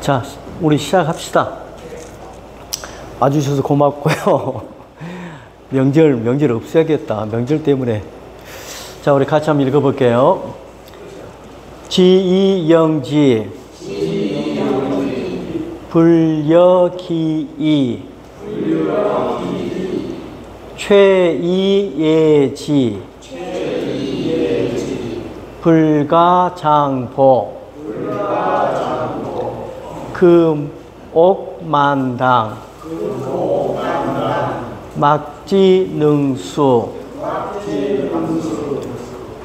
자, 우리 시작합시다. 와주셔서 고맙고요. 명절 없애야겠다. 명절 때문에. 자, 우리 같이 한번 읽어볼게요. 지이영지 불여기이 최이예지 불가장보 금옥만당 막지능수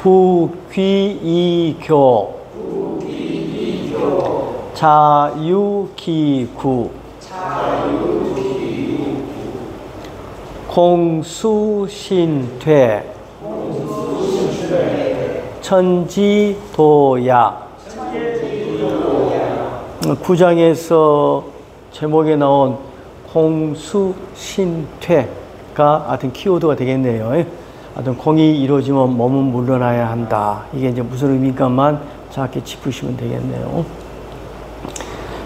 부귀이교 자유기구 공수신퇴 천지도야. 구장에서 제목에 나온 공수신퇴가 하여튼 키워드가 되겠네요. 하여튼 공이 이루어지면 몸은 물러나야 한다. 이게 이제 무슨 의미인가만 작게 짚으시면 되겠네요.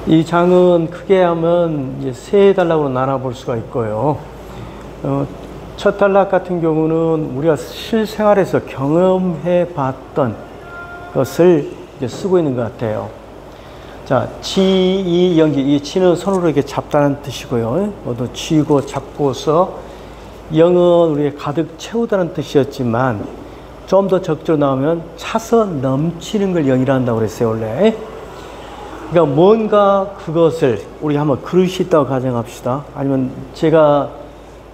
이 장은 크게 하면 이제 세 단락으로 나눠볼 수가 있고요. 첫 단락 같은 경우는 우리가 실생활에서 경험해 봤던 것을 이제 쓰고 있는 것 같아요. 자, 지이영지, 이 지는 손으로 이렇게 잡다는 뜻이고요. 모두 쥐고 잡고서 영은 우리가 가득 채우다는 뜻이었지만 좀 더 적절히 나오면 차서 넘치는 걸 영이라 한다고 그랬어요, 원래. 그러니까 뭔가 그것을 우리 한번 그릇이 있다고 가정합시다. 아니면 제가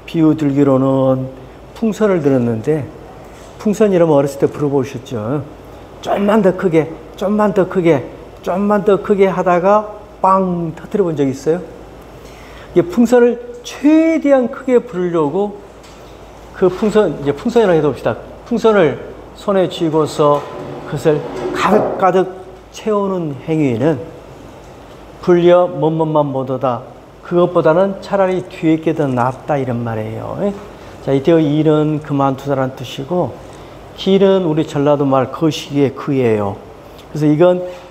비유 들기로는 풍선을 들었는데, 풍선 이러면 어렸을 때 불어보셨죠? 좀만 더 크게, 좀만 더 크게, 좀만 더 크게 하다가 빵 터뜨려 본 적 있어요? 이게 풍선을 최대한 크게 불으려고 그 풍선, 이제 풍선이라고 해봅시다. 풍선을 손에 쥐고서 그것을 가득가득 채우는 행위는 불려 뭐뭐만 못하다. 그것보다는 차라리 뒤에 게 더 낫다, 이런 말이에요. 자, 이때 일은 그만두다라는 뜻이고, 길은 우리 전라도 말 거시기의 그예요. 그래서 이건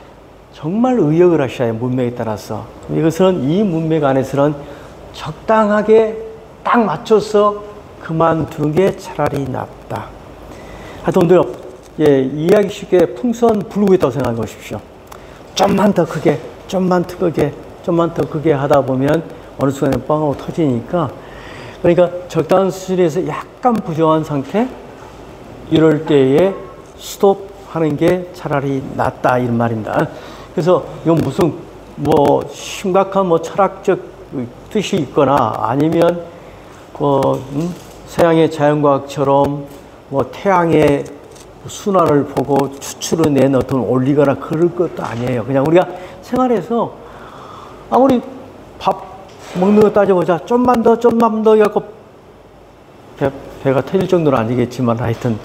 정말 의역을 하셔야 해요, 문맥에 따라서. 이것은 이 문맥 안에서는 적당하게 딱 맞춰서 그만두는 게 차라리 낫다. 하여튼 오늘 이해하기 쉽게 풍선 불고 있다고 생각해 보십시오. 좀만 더 크게, 좀만 더 크게, 좀만 더 크게 하다 보면 어느 순간에 빵 하고 터지니까, 그러니까 적당한 수준에서 약간 부족한 상태, 이럴 때에 스톱하는 게 차라리 낫다, 이런 말입니다. 그래서 이건 무슨 뭐 심각한 뭐 철학적 뜻이 있거나 아니면 서양의 자연과학처럼 뭐 태양의 순환을 보고 추출을 낸 어떤 원리거나 그럴 것도 아니에요. 그냥 우리가 생활에서 아무리 밥 먹는 거 따져보자. 좀만 더 해갖고 배가 터질 정도는 아니겠지만 하여튼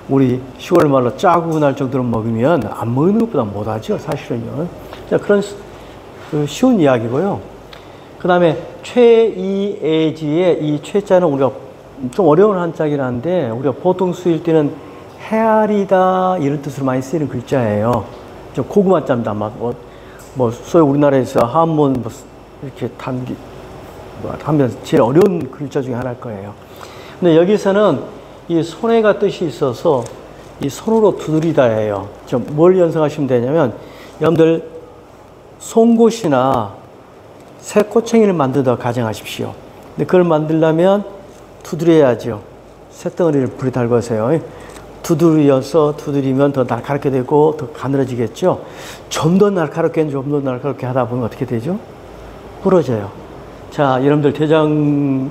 우리 시골 말로 짜고 날 정도로 먹으면 안 먹는 것보다 못하죠, 사실은요. 자, 그런 쉬운 이야기고요. 그 다음에 최이애지의 이 최자는 우리가 좀 어려운 한자긴 한데 우리가 보통 쓰일 때는 헤아리다 이런 뜻으로 많이 쓰이는 글자예요. 좀 고구마 짬다. 뭐 소위 우리나라에서 한문 이렇게 하면 제일 어려운 글자 중에 하나일 거예요. 근데 여기서는 이 손해가 뜻이 있어서 이 손으로 두드리다예요. 좀 뭘 연상하시면 되냐면, 여러분들 송곳이나 새꼬챙이를 만들다 가정하십시오. 근데 그걸 만들려면 두드려야죠. 쇳덩어리를 불에 달궈서요. 두드리면 더 날카롭게 되고 더 가늘어지겠죠. 좀 더 날카롭게 하다 보면 어떻게 되죠? 부러져요. 자, 여러분들 대장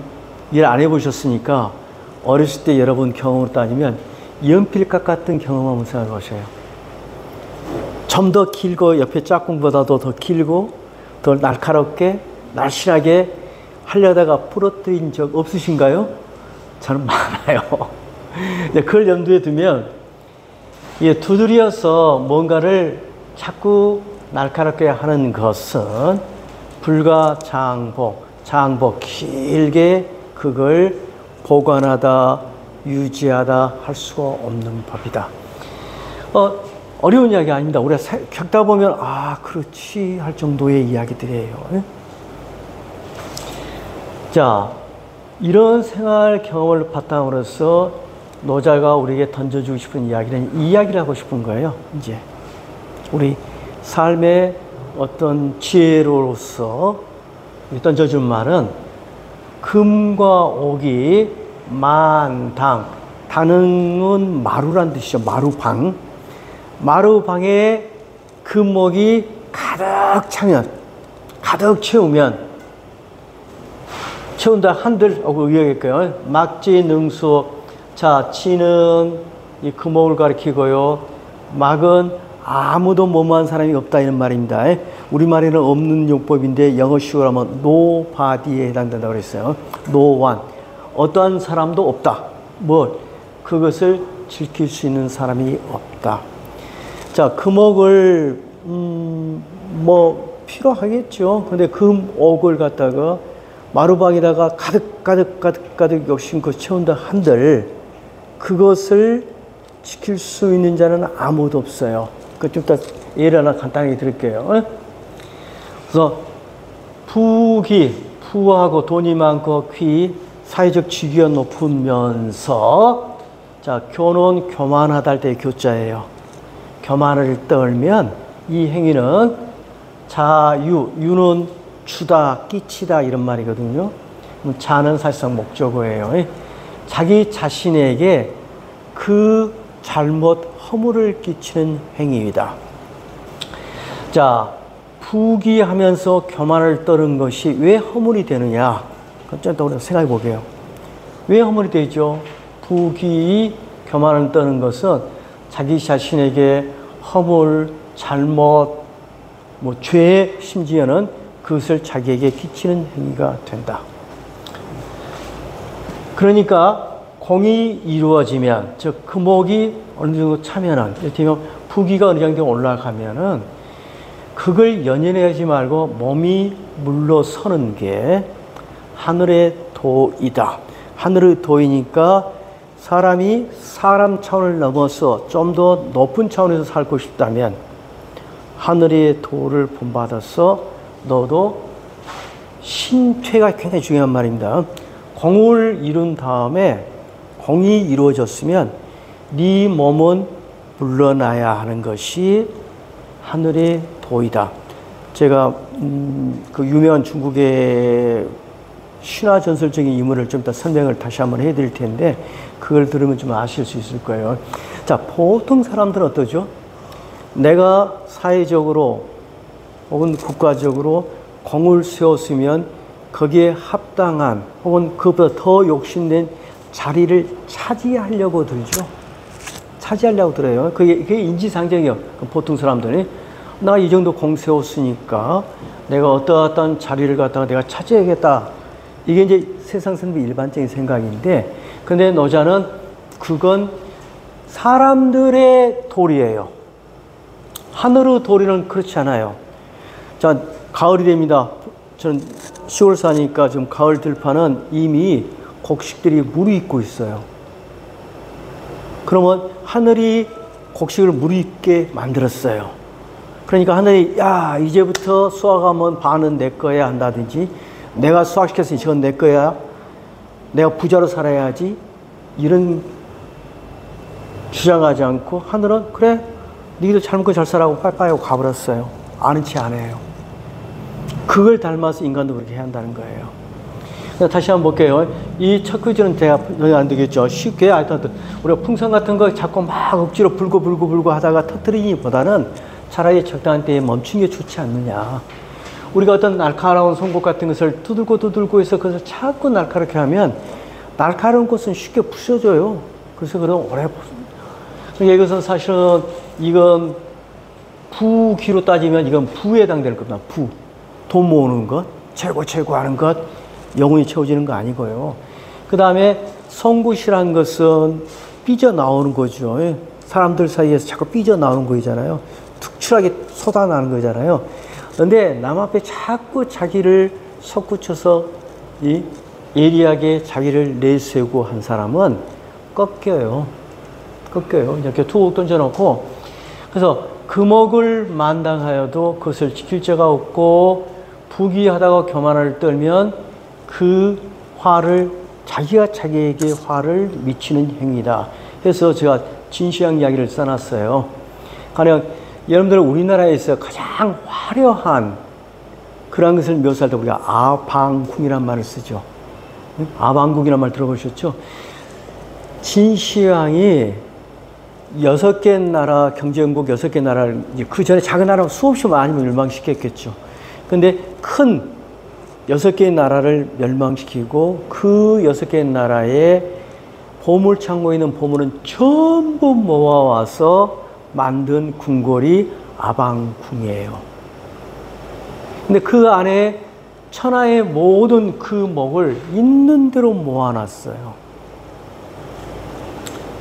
일 안 해보셨으니까 어렸을 때 여러분 경험으로 따지면 연필각 같은 경험 한번 생각해 보세요. 좀 더 길고 옆에 짝꿍보다도 더 길고 더 날카롭게 날씬하게 하려다가 부러뜨린 적 없으신가요? 저는 많아요. 그걸 염두에 두면 이게 두드려서 뭔가를 자꾸 날카롭게 하는 것은 불가장보, 길게 그걸 보관하다, 유지하다 할 수가 없는 법이다. 어려운 이야기 아닙니다. 우리가 겪다 보면 아 그렇지 할 정도의 이야기들이에요. 자, 이런 생활 경험을 바탕으로서 노자가 우리에게 던져주고 싶은 이야기는 이 이야기를 하고 싶은 거예요. 이제 우리 삶의 어떤 지혜로서 던져준 말은 금과 옥이 만당, 당은 마루란 뜻이죠. 마루방. 마루방에 금옥이 가득 차면, 가득 채운다 한들 하고 의역일까요? 막지 능수. 자, 지는 이 금옥을 가리키고요. 막은 아무도 뭐뭐한 사람이 없다 이런 말입니다. 우리말에는 없는 용법인데 영어식으로 하면 nobody에 해당된다고 그랬어요. no one. 어떠한 사람도 없다. 그것을 지킬 수 있는 사람이 없다. 자, 금옥을 필요하겠죠. 근데 금옥을 갖다가 마루방에다가 가득 욕심껏 채운다 한들 그것을 지킬 수 있는 자는 아무도 없어요. 그 좀 이따 예를 하나 간단하게 드릴게요. 그래서 부하고 돈이 많고 귀, 사회적 지위가 높으면서 자, 교만하다 할 때 교자예요. 교만을 떨면 이 행위는 유는 주다, 끼치다 이런 말이거든요. 자는 사실상 목적어예요. 자기 자신에게 그 잘못, 허물을 끼치는 행위이다. 자, 부귀하면서 교만을 떨은 것이 왜 허물이 되느냐? 좀 더 우리가 생각해 보게요. 왜 허물이 되죠? 부귀, 교만을 떠는 것은 자기 자신에게 허물, 잘못, 죄, 심지어는 그것을 자기에게 끼치는 행위가 된다. 그러니까 공이 이루어지면, 즉 금옥이 어느 정도 차면은, 이를테면 부귀가 어느 정도 올라가면은 그걸 연연하지 말고 몸이 물러서는 게 하늘의 도이다. 하늘의 도이니까 사람이 사람 차원을 넘어서 좀 더 높은 차원에서 살고 싶다면 하늘의 도를 본받아서 너도 신퇴가 굉장히 중요한 말입니다. 공을 이룬 다음에 공이 이루어졌으면 네 몸은 물러나야 하는 것이 하늘의 도이다. 제가 그 유명한 중국의 신화 전설적인 인물을 좀 이따 설명을 다시 한번 해드릴 텐데 그걸 들으면 좀 아실 수 있을 거예요. 자, 보통 사람들은 어떠죠? 내가 사회적으로 혹은 국가적으로 공을 세웠으면 거기에 합당한 혹은 그보다 더 욕심낸 자리를 차지하려고 들죠. 차지하려고 들어요. 그게 인지상정이에요. 보통 사람들이 나 이 정도 공 세웠으니까 내가 어떠한 자리를 갖다가 내가 차지하겠다. 이게 이제 세상 사람들의 일반적인 생각인데, 근데 노자는 그건 사람들의 도리예요. 하늘의 도리는 그렇지 않아요. 자, 가을이 됩니다. 저는 시골 사니까 지금 가을 들판은 이미 곡식들이 무르익고 있어요. 그러면 하늘이 곡식을 무르익게 만들었어요. 그러니까 하늘이 야 이제부터 수확하면 반은 내 거야 한다든지 내가 수확시켰으니 저건 내 거야. 내가 부자로 살아야지. 이런 주장하지 않고 하늘은 그래 너희들 잘 먹고 잘 살라고 빠이빠이 하고 가버렸어요. 아는 체 안 해요. 그걸 닮아서 인간도 그렇게 해야 한다는 거예요. 다시 한번 볼게요. 이 첫 퀴즈는 제가 안 되겠죠. 쉽게 우리가 풍선 같은 거 자꾸 막 억지로 불고 하다가 터뜨리기보다는 차라리 적당한 때에 멈춘 게 좋지 않느냐. 우리가 어떤 날카로운 송곳 같은 것을 두들고 해서 그것을 자꾸 날카롭게 하면 날카로운 것은 쉽게 부서져요. 그래서 그런 오래 그러니까 이것은 사실은 이건 부귀로 따지면 이건 부에 해당될 겁니다. 부. 돈 모으는 것, 최고 하는 것, 영혼이 채워지는 거 아니고요. 그 다음에 송곳이라는 것은 삐져나오는 거죠. 사람들 사이에서 자꾸 삐져나오는 거잖아요. 특출하게 쏟아나는 거잖아요. 그런데 남 앞에 자꾸 자기를 솟구쳐서 예리하게 자기를 내세우고 한 사람은 꺾여요. 이렇게 투옥 던져놓고 그래서 금옥을 만당하여도 그것을 지킬 자가 없고 부귀하다가 교만을 떨면 그 화를 자기가 자기에게 화를 미치는 행위다. 그래서 제가 진시황 이야기를 써놨어요. 가령 여러분들 우리나라에서 가장 화려한 그런 것을 묘사할 때 우리가 아방궁이란 말을 쓰죠. 아방궁이란 말 들어보셨죠? 진시황이 6개 나라, 경제cường 6개 나라를, 그 전에 작은 나라 수없이 많이 멸망시켰겠죠. 근데 큰 6개의 나라를 멸망시키고 그 6개의 나라에 보물창고에 있는 보물은 전부 모아와서 만든 궁궐이 아방궁이에요. 근데 그 안에 천하의 모든 그 목을 있는 대로 모아놨어요.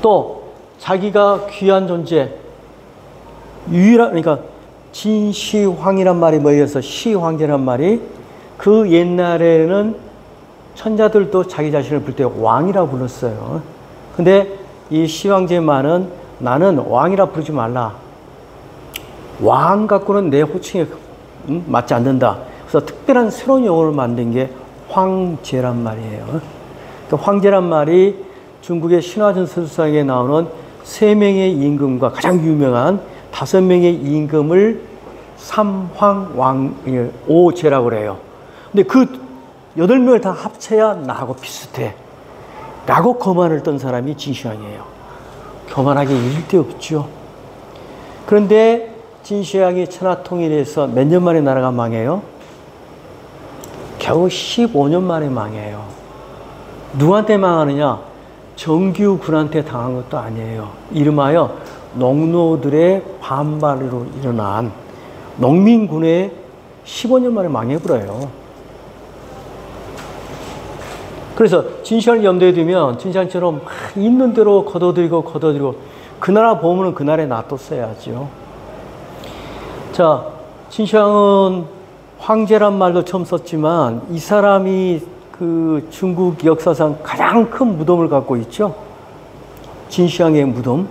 또 자기가 귀한 존재, 유일한, 그러니까 진시황이란 말이 뭐여서 시황제란 말이 그 옛날에는 천자들도 자기 자신을 부를 때 왕이라고 불렀어요. 근데 이 시황제 말은 나는 왕이라 부르지 말라. 왕 갖고는 내 호칭에 맞지 않는다. 그래서 특별한 새로운 용어를 만든 게 황제란 말이에요. 그 황제란 말이 중국의 신화전설상에 나오는 3명의 임금과 가장 유명한 5명의 임금을 삼황왕오제라고 그래요. 근데 그 8명을 다 합쳐야 나하고 비슷해. 라고 거만을 떤 사람이 진시황이에요. 교만하게 일데 없죠. 그런데 진시황이 천하통일해서 몇 년 만에 나라가 망해요? 겨우 15년 만에 망해요. 누구한테 망하느냐? 정규군한테 당한 것도 아니에요. 이름하여 농노들의 반발으로 일어난 농민군에 15년 만에 망해버려요. 그래서 진시황을 염두에 두면 진시황처럼 있는 대로 거둬들이고 그 나라 보면은 그 나라에 놔뒀어야죠. 자, 진시황은 황제란 말도 처음 썼지만 이 사람이 그 중국 역사상 가장 큰 무덤을 갖고 있죠. 진시황의 무덤,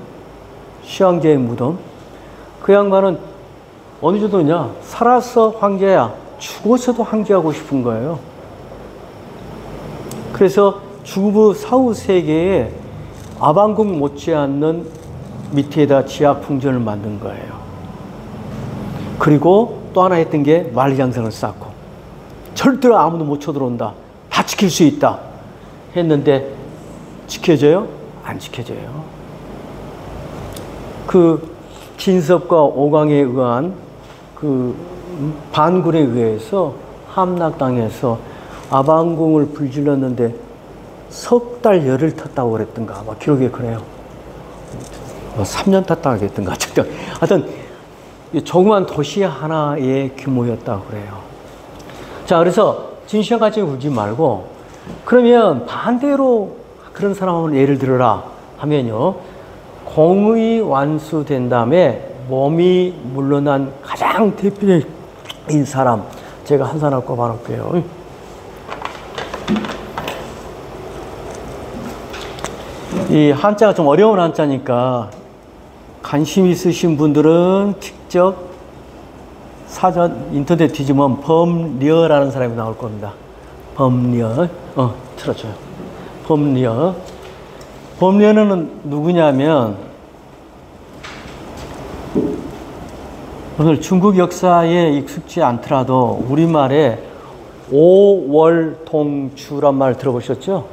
시황제의 무덤. 그 양반은 어느 정도냐? 살아서 황제야, 죽어서도 황제하고 싶은 거예요. 그래서 중부 사후 세계에 아방궁 못지않는 밑에다 지하 궁전을 만든 거예요. 그리고 또 하나 했던 게 만리장성을 쌓고 절대로 아무도 못 쳐들어온다. 다 지킬 수 있다. 했는데 지켜져요? 안 지켜져요. 그 진섭과 오광에 의한 그 반군에 의해서 함락당해서 아방궁을 불질렀는데 석 달 열을 탔다고 그랬던가. 아마 기록에 그래요. 3년 탔다고 그랬던가. 하여튼 조그만 도시 하나의 규모였다고 그래요. 자, 그래서 진시황같이 굴지 말고 그러면 반대로 그런 사람을 예를 들어라 하면요. 공의 완수된 다음에 몸이 물러난 가장 대표적인 사람 제가 한 사람 꼽아놓을게요. 이 한자가 좀 어려운 한자니까 관심 있으신 분들은 직접 사전 인터넷 뒤지면 범려라는 사람이 나올 겁니다. 범려. 틀어줘요. 범려. 범려는 누구냐면 오늘 중국 역사에 익숙지 않더라도 우리말에 오월동주란 말 들어보셨죠?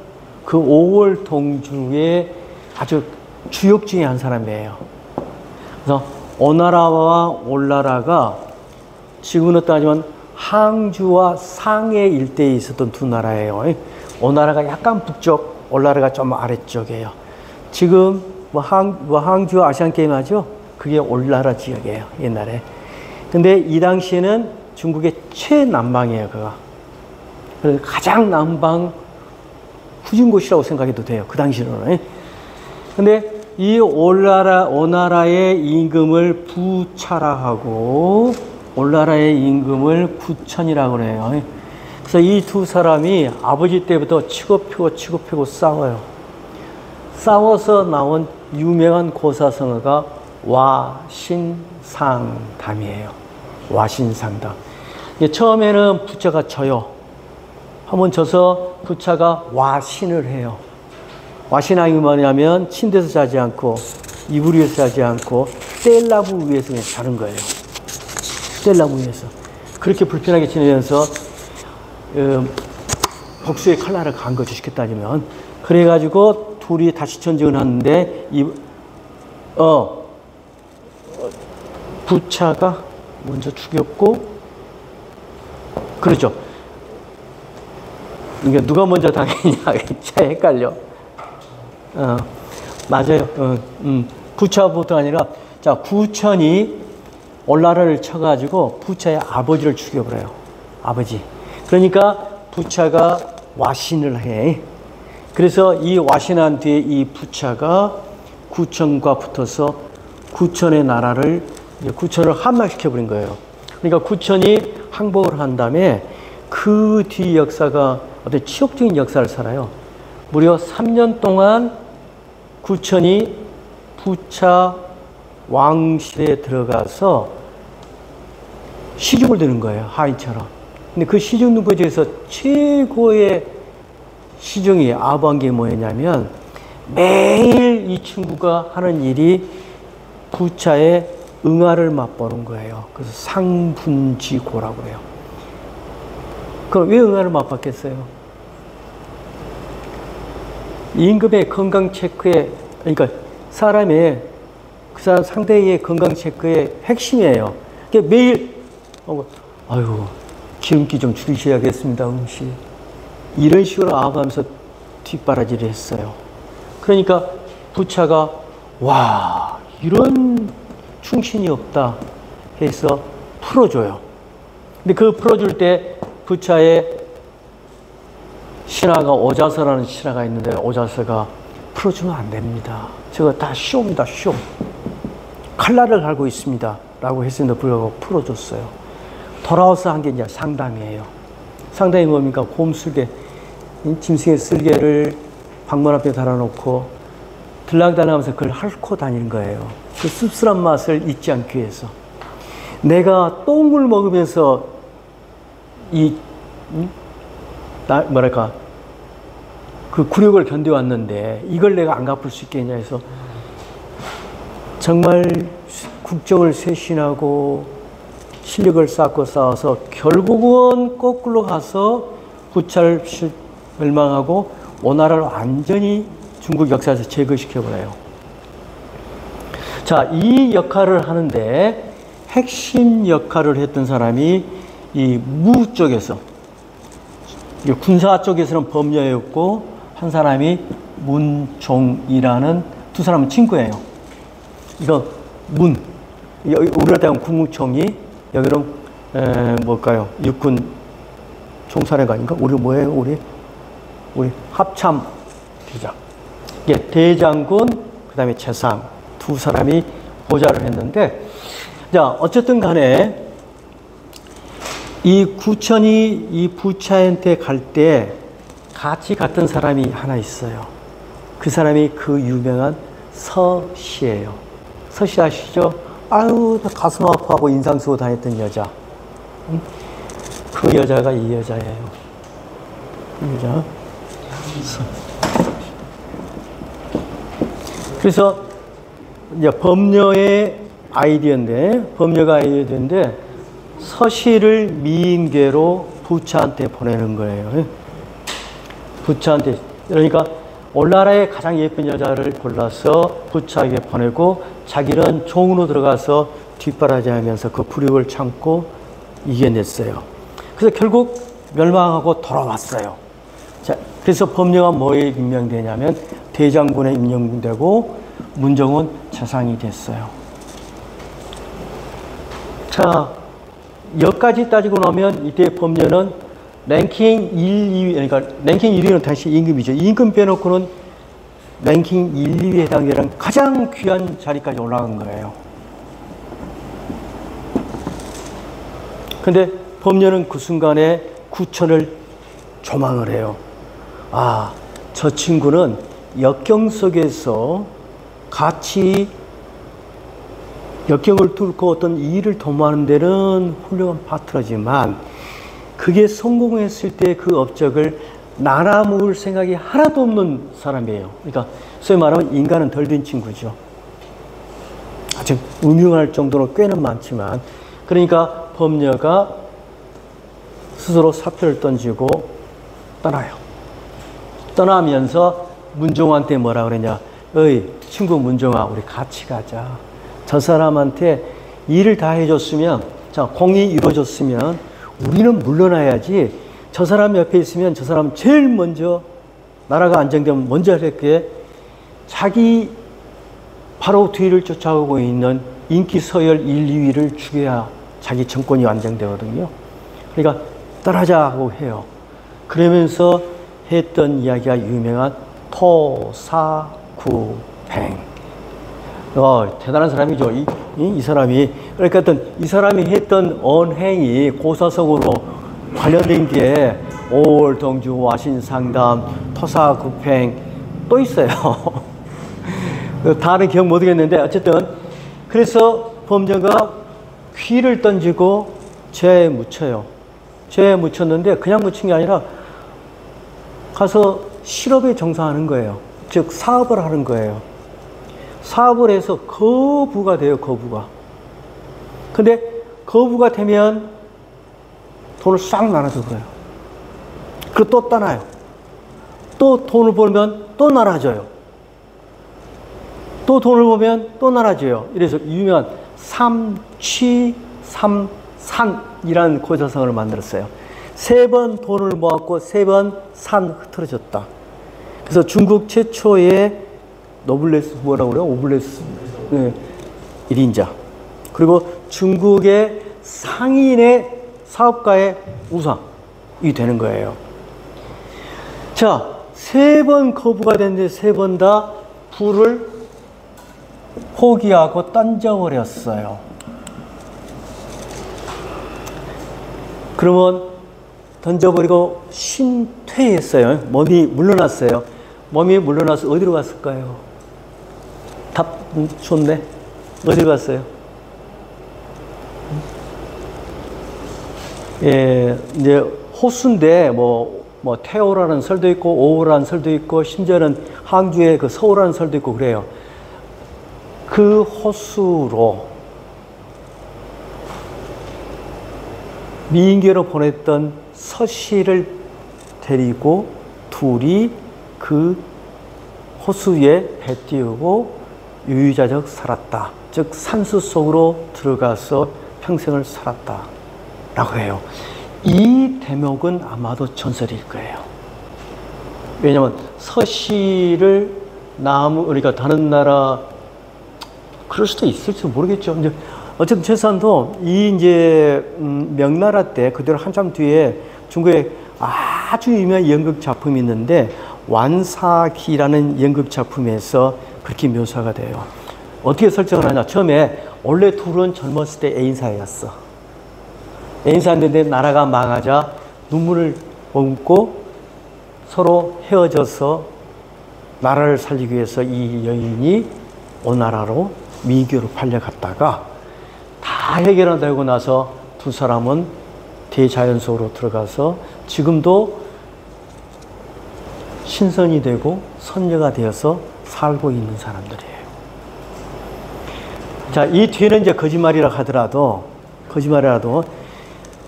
그 오월동주의 아주 주역 중에 한 사람이에요. 그래서 오나라와 올나라가 지금은 따지면 항주와 상해 일대에 있었던 두 나라예요. 오나라가 약간 북쪽, 올나라가 좀 아래쪽이에요. 지금 항주 아시안게임 하죠? 그게 올나라 지역이에요, 옛날에. 근데 이 당시에는 중국의 최남방이에요, 그가. 그래서 가장 남방 후진 곳이라고 생각해도 돼요, 그 당시로는. 근데 이 오나라의 임금을 부차라하고 올나라의 임금을 구천이라고 그래요. 그래서 이 두 사람이 아버지 때부터 치고 펴고 싸워요. 싸워서 나온 유명한 고사성어가 와신상담이에요. 와신상담. 처음에는 부처가 져요. 한번 져서 부처가 와신을 해요. 와신하기 뭐냐면 침대에서 자지 않고 이불 위에서 자지 않고 뗄나무 위에서 그냥 자는 거예요. 뗄나무 위에서. 그렇게 불편하게 지내면서 복수의 칼날을 간 거죠. 쉽게 따지면. 그래가지고 둘이 다시 전쟁을 하는데 부처가 먼저 죽였고, 그렇죠. 그러니까 누가 먼저 당했냐, 참 헷갈려. 맞아요. 부처부터 아니라, 자, 구천이 올라를 쳐가지고 부처의 아버지를 죽여버려요. 아버지. 그러니까 부처가 와신을 해. 그래서 이 와신한 뒤에 이 부처가 구천과 붙어서 구천의 나라를, 구천을 함락시켜버린 거예요. 그러니까 구천이 항복을 한 다음에 그 뒤 역사가 어떤 치욕적인 역사를 살아요. 무려 3년 동안 구천이 부처 왕실에 들어가서 시중을 드는 거예요. 하인처럼. 근데 그 시중 등불 중에서 최고의 시중이 아부한 게 뭐였냐면 매일 이 친구가 하는 일이 부처의 응아를 맛보는 거예요. 그래서 상분지고라고 해요. 그럼 왜 응아를 맛봤겠어요? 임금의 건강 체크에, 그러니까 사람의 그 사람 상대의 건강 체크의 핵심이에요. 그러니까 매일 아유 기름기 좀 줄이셔야겠습니다, 음식. 이런 식으로 아부하면서 뒷바라지를 했어요. 그러니까 부처가 와 이런 충신이 없다 해서 풀어줘요. 근데 그 풀어줄 때 부처의 신하가 오자서라는 신하가 있는데 오자서가 풀어주면 안 됩니다. 저거 다 쇼입니다. 쇼. 칼날을 갈고 있습니다. 라고 했음에도 불구하고 풀어줬어요. 돌아와서 한 게 이제 상담이에요. 상담이 뭡니까? 곰슬개, 짐승의 쓸개를 방문 앞에 달아놓고 들락달락하면서 그걸 핥고 다니는 거예요. 그 씁쓸한 맛을 잊지 않기 위해서. 내가 똥을 먹으면서 그 굴욕을 견뎌왔는데 이걸 내가 안 갚을 수 있겠냐 해서 정말 국정을 쇄신하고 실력을 쌓고 쌓아서 결국은 거꾸로 가서 부처를 멸망하고 오나라를 완전히 중국 역사에서 제거시켜버려요. 자, 이 역할을 하는데 핵심 역할을 했던 사람이 이 무 쪽에서, 군사 쪽에서는 범녀였고 한 사람이 문종이라는 두 사람은 친구예요. 이거 우리나라 대한 국무총리, 여기는 뭘까요? 육군 총사령관인가? 우리 뭐예요? 우리 합참 대장. 예, 대장군, 그 다음에 재상 두 사람이 보좌를 했는데, 자, 어쨌든 간에 이 구천이 이 부처한테 갈 때 같이 갔던 사람이 하나 있어요. 그 사람이 그 유명한 서씨예요. 서씨 아시죠? 아유, 가슴 아파하고 인상 쓰고 다녔던 여자. 그 여자가 이 여자예요. 이 여자. 그래서 이제 범녀의 아이디어인데 서씨를 미인계로 부처한테 보내는 거예요. 부처한테. 그러니까 올나라의 가장 예쁜 여자를 골라서 부처에게 보내고 자기는 종으로 들어가서 뒷바라지하면서 그 불육을 참고 이겨냈어요. 그래서 결국 멸망하고 돌아왔어요. 자, 그래서 범녀가 뭐에 임명되냐면 대장군에 임명되고 문종은 재상이 됐어요. 자, 여기까지 따지고 나면 이때 범녀는 랭킹 1, 2위, 그러니까 랭킹 1위는 다시 임금이죠. 임금 빼놓고는 랭킹 1, 2위에 해당되는 가장 귀한 자리까지 올라간 거예요. 근데 범녀는 그 순간에 구천을 조망을 해요. 아, 저 친구는 역경 속에서 같이 역경을 뚫고 어떤 일을 도모하는 데는 훌륭한 파트너지만 그게 성공했을 때 그 업적을 나눠먹을 생각이 하나도 없는 사람이에요. 그러니까 소위 말하면 인간은 덜 된 친구죠. 아주 음흉할 정도로 꽤는 많지만, 그러니까 범녀가 스스로 사표를 던지고 떠나요. 떠나면서 문종한테 뭐라 그러냐. 어이 친구 문종아, 우리 같이 가자. 저 사람한테 일을 다 해줬으면, 자 공이 이루어졌으면 우리는 물러나야지. 저 사람 옆에 있으면 저 사람 제일 먼저 나라가 안정되면 먼저 할게. 자기 바로 뒤를 쫓아오고 있는 인기 서열 1, 2위를 죽여야 자기 정권이 안정되거든요. 그러니까 떠나자고 해요. 그러면서 했던 이야기가 유명한 토사구팽. 대단한 사람이죠. 이 사람이. 그러니까 이 사람이 했던 언행이 고사성어로 관련된 게 오월동주, 와신상담, 토사구팽 또 있어요. 다른 기억 못하겠는데 어쨌든 그래서 범죄가 귀를 던지고 죄에 묻혀요. 죄에 묻혔는데 그냥 묻힌 게 아니라 가서 실업에 종사하는 거예요. 즉 사업을 하는 거예요. 사업을 해서 거부가 돼요. 거부가. 근데 거부가 되면 돈을 싹 나눠서 그래요. 그리고 또 떠나요. 또 돈을 벌면 또 나눠줘요. 또 돈을 보면 또 나눠줘요. 이래서 유명한 삼취삼산이라는 고사성어를 만들었어요. 3번 돈을 모았고 3번 산 흐트러졌다. 그래서 중국 최초의 노블레스 뭐라고 그래요? 오블레스 1인자. 그리고 중국의 상인의 사업가의 우상이 되는 거예요. 자, 3번 거부가 됐는데 3번 다 부를 포기하고 던져버렸어요. 그러면 던져버리고 신퇴했어요. 몸이 물러났어요. 몸이 물러나서 어디로 갔을까요? 답 좋네. 어디로 갔어요? 예, 이제 호수인데 뭐 태오라는 설도 있고 오호라는 설도 있고 심지어는 항주에 그 서호라는 설도 있고 그래요. 그 호수로 미인계로 보냈던 서씨를 데리고 둘이 그 호수에 배 띄우고 유유자적 살았다. 즉 산수 속으로 들어가서 평생을 살았다 라고 해요. 이 대목은 아마도 전설일 거예요. 왜냐하면 서씨를 그러니까 다른 나라 그럴 수도 있을지 모르겠죠. 이제 어쨌든 최소한도 이제 명나라 때 그대로 한참 뒤에 중국에 아주 유명한 연극 작품이 있는데 완사기라는 연극 작품에서 그렇게 묘사가 돼요. 어떻게 설정을 하냐? 처음에 원래 둘은 젊었을 때 애인 사이였어. 애인 사이인데 나라가 망하자 눈물을 머금고 서로 헤어져서 나라를 살리기 위해서 이 여인이 오나라로 미교로 팔려갔다가 다 해결되고 나서 두 사람은 대자연 속으로 들어가서 지금도 신선이 되고 선녀가 되어서 살고 있는 사람들이에요. 자, 이 뒤에는 이제 거짓말이라 하더라도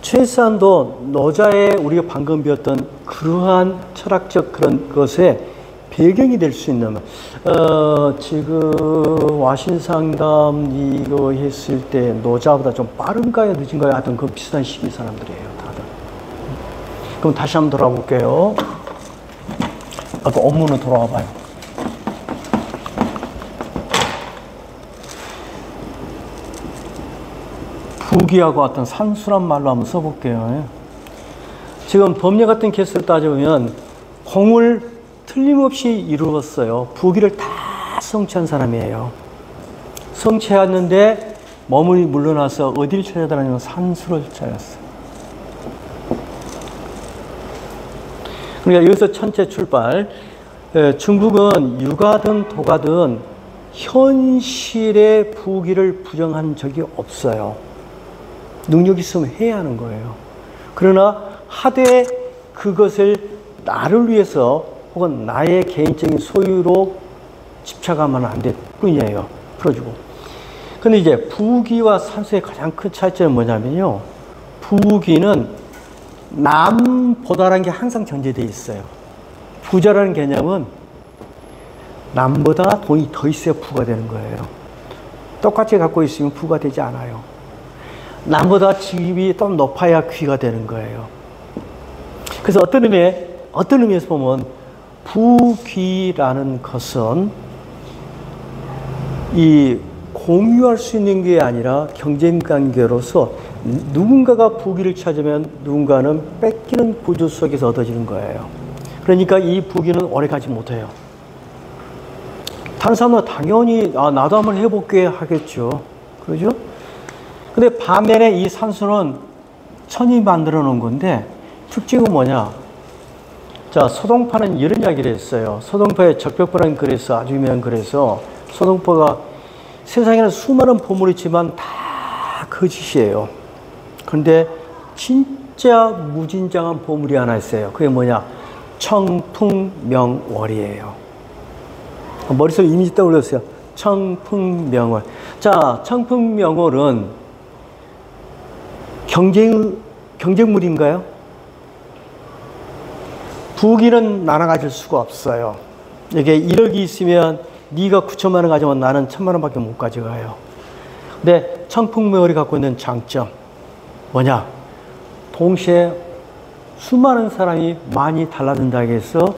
최소한도 노자의 우리가 방금 배웠던 그러한 철학적 그런 것에 배경이 될 수 있는 지금 와신상담 이거 했을 때 노자보다 좀 빠른가요 늦은가요? 하여튼 그 비슷한 시기 사람들이에요 다들. 그럼 다시 한번 돌아볼게요. 아까 원문으로 돌아와 봐요. 부기하고 어떤 산수란 말로 한번 써볼게요. 지금 법례 같은 케이스를 따져보면 공을 틀림없이 이루었어요. 부기를 다 성취한 사람이에요. 성취했는데 몸이 물러나서 어디를 찾아다니면 산수를 찾았어요. 그러니까 여기서 천체 출발. 중국은 유가든 도가든 현실의 부귀를 부정한 적이 없어요. 능력이 있으면 해야 하는 거예요. 그러나 하되 그것을 나를 위해서 혹은 나의 개인적인 소유로 집착하면 안 될 뿐이에요. 풀어주고. 근데 이제 부귀와 산수의 가장 큰 차이점은 뭐냐면요. 부귀는 남보다라는 게 항상 전제되어 있어요. 부자라는 개념은 남보다 돈이 더 있어야 부가 되는 거예요. 똑같이 갖고 있으면 부가 되지 않아요. 남보다 직급이 좀 높아야 귀가 되는 거예요. 그래서 어떤 의미에서 보면 부귀라는 것은 이 공유할 수 있는 게 아니라 경쟁 관계로서 누군가가 부귀를 찾으면 누군가는 뺏기는 구조 속에서 얻어지는 거예요. 그러니까 이 부귀는 오래 가지 못해요. 다른 사람은 당연히 나도 한번 해볼게 하겠죠. 그러죠? 근데 반면에 이 산수는 천이 만들어 놓은 건데 특징은 뭐냐? 자, 소동파는 이런 이야기를 했어요. 소동파의 적벽보라는 글에서 아주 유명한 글에서 소동파가 세상에는 수많은 보물이 있지만 다 거짓이에요. 그런데 진짜 무진장한 보물이 하나 있어요. 그게 뭐냐? 청풍명월이에요. 머릿속에 이미지 떠올렸어요. 청풍명월. 자, 청풍명월은 경쟁물인가요? 부귀는 나눠 가질 수가 없어요. 이게 1억이 있으면 네가 9천만 원 가져면 나는 1,000만 원밖에 못 가져가요. 근데 청풍명월이 갖고 있는 장점 뭐냐? 동시에 수많은 사람이 많이 달라든다고 해서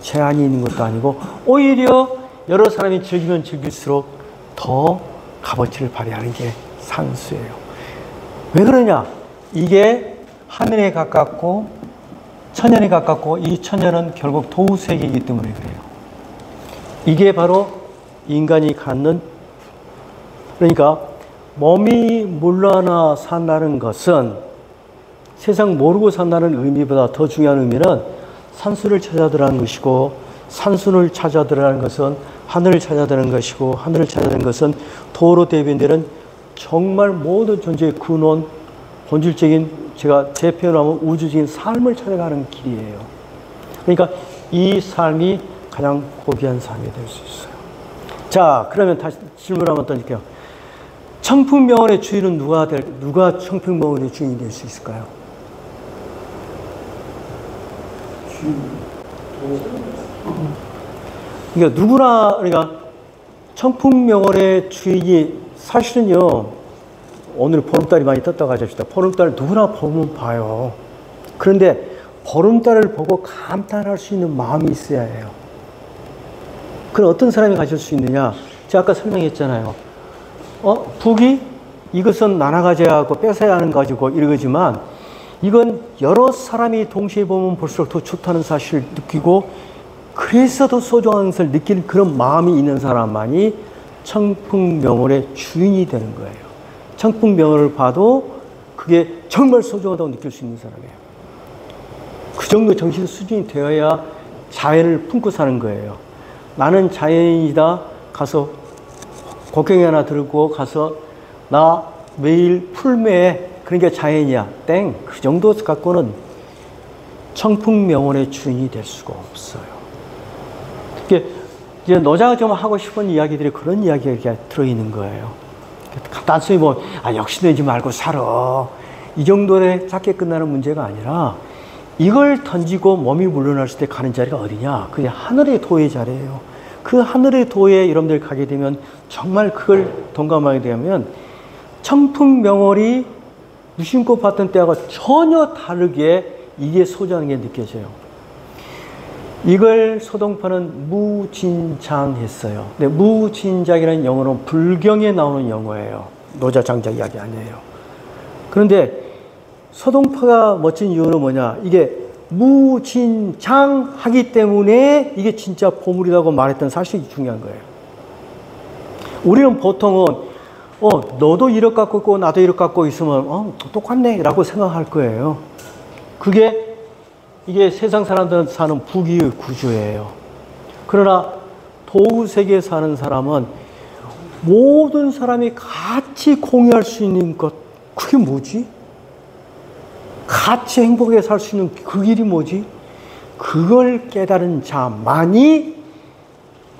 제한이 있는 것도 아니고 오히려 여러 사람이 즐기면 즐길수록 더 값어치를 발휘하는 게 산수예요. 왜 그러냐? 이게 하늘에 가깝고 천연에 가깝고 이 천연은 결국 도우세계이기 때문에 그래요. 이게 바로 인간이 갖는, 그러니까 몸이 물러나 산다는 것은 세상 모르고 산다는 의미보다 더 중요한 의미는 산수를 찾아들라는 것이고, 산수를 찾아들라는 것은 하늘을 찾아드는 것이고, 하늘을 찾아드는 것은 도로 대변되는 정말 모든 존재의 근원, 본질적인, 제가 제 표현하면 우주적인 삶을 찾아가는 길이에요. 그러니까 이 삶이 가장 고귀한 삶이 될 수 있어요. 자, 그러면 다시 질문 한번 던질게요. 청풍명월의 주인은 누가 청풍명월의 주인이 될 수 있을까요? 그러니까 누구나, 그러니까 청풍명월의 주인이 사실은요, 오늘 보름달이 많이 떴다고 하십시다. 보름달 누구나 보면 봐요. 그런데 보름달을 보고 감탄할 수 있는 마음이 있어야 해요. 그럼 어떤 사람이 가질 수 있느냐? 제가 아까 설명했잖아요. 부귀? 이것은 나눠 가져야 하고 뺏어야 하는 가지고 이러지만 이건 여러 사람이 동시에 보면 볼수록 더 좋다는 사실을 느끼고 그래서 더 소중한 것을 느끼는 그런 마음이 있는 사람만이 청풍명월의 주인이 되는 거예요. 청풍명월을 봐도 그게 정말 소중하다고 느낄 수 있는 사람이에요. 그 정도 정신 수준이 되어야 자연을 품고 사는 거예요. 나는 자연이다. 가서 곡괭이 하나 들고 가서 나 매일 풀매에 그런 게 자연이야. 땡. 그 정도 갖고는 청풍명월의 주인이 될 수가 없어요. 이제 노자가 좀 하고 싶은 이야기들이 그런 이야기가 들어있는 거예요. 단순히 욕심내지 말고 살아. 이 정도에 짧게 끝나는 문제가 아니라 이걸 던지고 몸이 물러났을 때 가는 자리가 어디냐? 그게 하늘의 도의 자리예요. 그 하늘의 도에 여러분들 가게 되면 정말 그걸 동감하게 되면 청풍명월이 무심코 봤던 때하고 전혀 다르게 이게 소중한 게 느껴져요. 이걸 소동파는 무진장했어요. 근데 무진장이라는 영어는 불경에 나오는 영어예요. 노자장작 이야기 아니에요. 그런데 소동파가 멋진 이유는 뭐냐? 이게 무진장하기 때문에 이게 진짜 보물이라고 말했던 사실이 중요한 거예요. 우리는 보통은 너도 1억 갖고 있고 나도 1억 갖고 있으면 똑같네 라고 생각할 거예요. 이게 세상 사람들은 사는 부귀의 구조예요. 그러나 도우 세계에 사는 사람은 모든 사람이 같이 공유할 수 있는 것, 그게 뭐지? 같이 행복하게 살 수 있는 그 길이 뭐지? 그걸 깨달은 자만이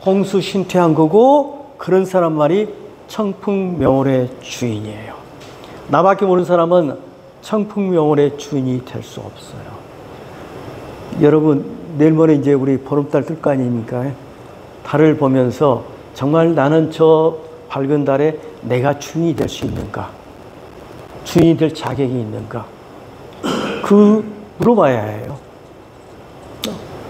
공수신퇴한 거고, 그런 사람만이 청풍명월의 주인이에요. 나밖에 모르는 사람은 청풍명월의 주인이 될 수 없어요. 여러분, 내일 모레 이제 우리 보름달 뜰 거 아닙니까? 달을 보면서 정말 나는 저 밝은 달에 내가 주인이 될 수 있는가? 주인이 될 자격이 있는가? 물어봐야 해요.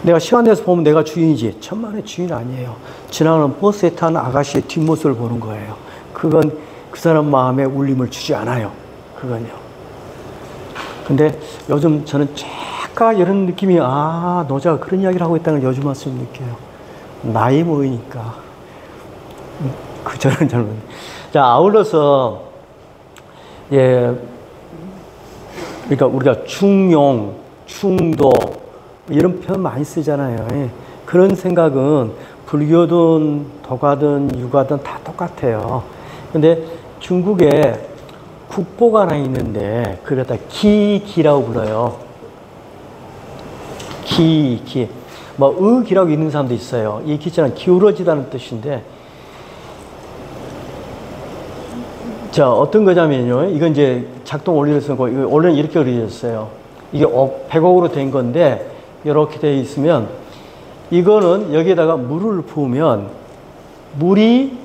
내가 시간 내서 보면 내가 주인이지. 천만의 주인 아니에요. 지나가는 버스에 탄 아가씨의 뒷모습을 보는 거예요. 그건 그 사람 마음에 울림을 주지 않아요. 그건요. 근데 요즘 저는 약간 이런 느낌이, 노자가 그런 이야기를 하고 있다는 걸 요즘 와서 느껴요. 나이 모이니까. 저는 젊은. 자, 아울러서, 예, 그러니까 우리가 중용, 중도, 이런 표현 많이 쓰잖아요. 예. 그런 생각은 불교든 도가든 유가든 다 똑같아요. 근데 중국에 국보가 하나 있는데 그걸 갖다 기라고 불러요. 기. 뭐 의기라고 있는 사람도 있어요. 이 기자는 기울어지다는 뜻인데, 자, 어떤 거냐면요. 이건 이제 작동 원리를 쓰고, 원래는 이렇게 그려졌어요. 이게 100억으로 된 건데, 이렇게 되어 있으면, 이거는 여기에다가 물을 부으면, 물이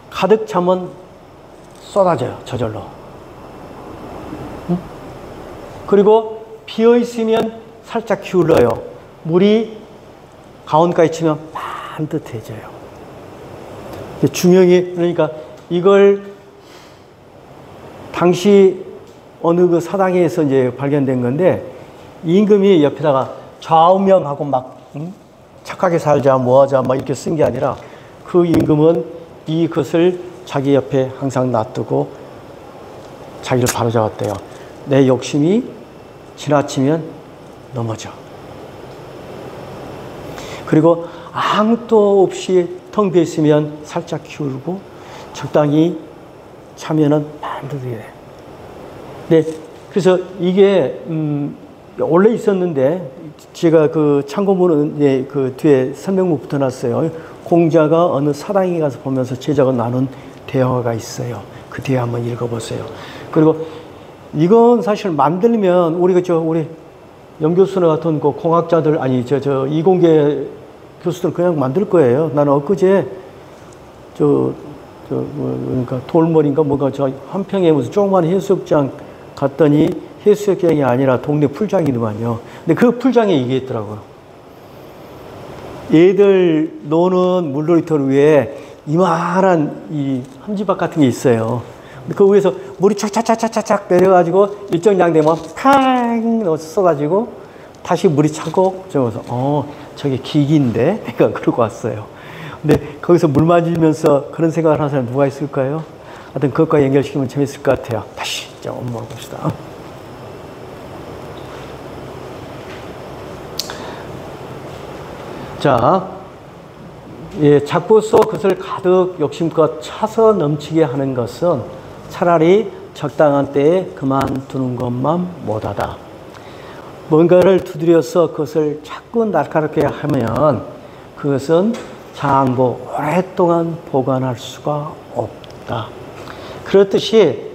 가득 차면 쏟아져요. 저절로. 응? 그리고 비어 있으면 살짝 기울어요. 물이 가운데까지 치면 반듯해져요. 중형이, 그러니까 이걸 당시 어느 그 사당에서 이제 발견된 건데, 임금이 옆에다가 좌우명하고 막 착하게 살자, 뭐하자, 막 이렇게 쓴 게 아니라, 그 임금은 이것을 자기 옆에 항상 놔두고 자기를 바로잡았대요. 내 욕심이 지나치면 넘어져. 그리고 아무것도 없이 텅 비어 있으면 살짝 기울고, 적당히 차면은 반듯하게 돼. 네, 그래서 이게 원래 있었는데, 제가 그 참고문은, 예, 그 뒤에 설명문 붙여놨어요. 공자가 어느 사당에 가서 보면서 제자가 나눈 대화가 있어요. 그 뒤에 한번 읽어보세요. 그리고 이건 사실 만들면 우리 영 교수나 같은 그 공학자들, 아니 이공계 교수들 그냥 만들 거예요. 나는 엊그제 그러니까 돌머리인가 뭐가 저 한평에 무슨 조그만 해수욕장 갔더니 해수욕장이 아니라 동네 풀장이더만요. 근데 그 풀장에 이게 있더라고요. 얘들 노는 물놀이터 위에 이만한 이 함지박 같은 게 있어요. 그 위에서 물이 촥촥촥촥촥 내려가지고 일정 양 되면 팡 쏟아지고 다시 물이 차고 저기서 저게 기기인데 내가 그러고 왔어요. 근데 거기서 물 맞으면서 그런 생각을 하는 사람 누가 있을까요? 하여튼 그것과 연결시키면 재밌을 것 같아요. 다시 한번 봅시다. 자, 예, 잡고서 그것을 가득 욕심껏 차서 넘치게 하는 것은 차라리 적당한 때에 그만두는 것만 못하다. 뭔가를 두드려서 그것을 자꾸 날카롭게 하면 그것은 장고 오랫동안 보관할 수가 없다. 그렇듯이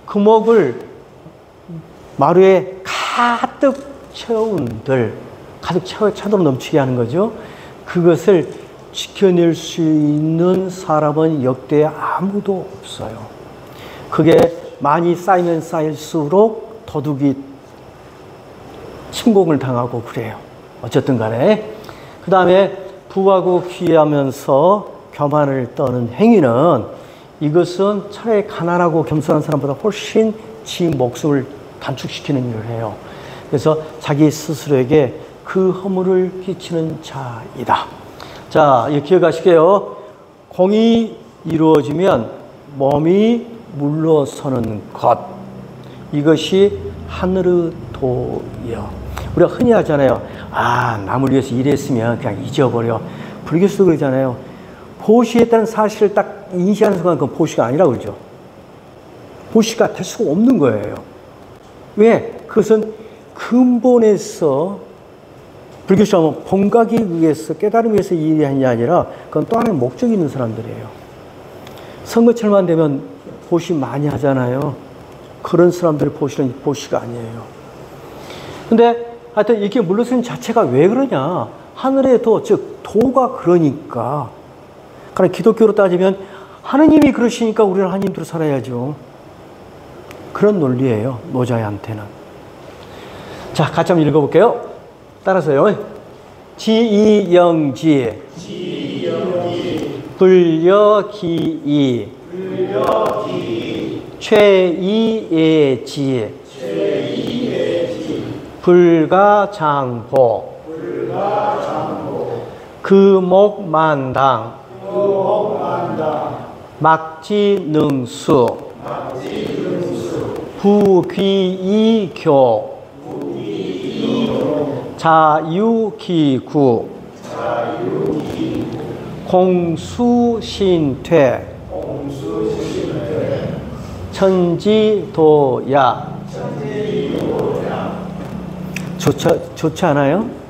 금옥을 마루에 가득 채운들, 가득 차도록 넘치게 하는 거죠. 그것을 지켜낼 수 있는 사람은 역대 아무도 없어요. 그게 많이 쌓이면 쌓일수록 도둑이 침공을 당하고 그래요. 어쨌든 간에. 그 다음에 부하고 귀하면서 교만을 떠는 행위는, 이것은 차라리 가난하고 겸손한 사람보다 훨씬 지 목숨을 단축시키는 일을 해요. 그래서 자기 스스로에게 그 허물을 끼치는 자이다. 자, 이거 기억하시게요. 공이 이루어지면 몸이 물러서는 것. 이것이 하늘의 도여. 우리가 흔히 하잖아요. 남을 위해서 일했으면 그냥 잊어버려. 불교에서도 그러잖아요. 보시했다는 사실을 딱 인식하는 순간 그건 보시가 아니라고 그러죠. 보시가 될 수가 없는 거예요. 왜? 그것은 근본에서 불교처럼 본각에 의해서 깨달음에 의해서 일하는 게 아니라 그건 또 하나의 목적이 있는 사람들이에요. 선거철만 되면 보시 많이 하잖아요. 그런 사람들의 보시는 보시가 아니에요. 근데 하여튼 이렇게 물러서는 자체가 왜 그러냐? 하늘의 도, 즉 도가 그러니까. 그러니까 기독교로 따지면 하느님이 그러시니까 우리는 하느님대로 살아야죠. 그런 논리예요. 노자애한테는. 자, 같이 한번 읽어볼게요. 따라서요. 지이영지 불여기이 최이예지 불가장보 금옥만당 막지능수 부귀이교 자유기구 공수신퇴 천지도야. 좋지 않아요?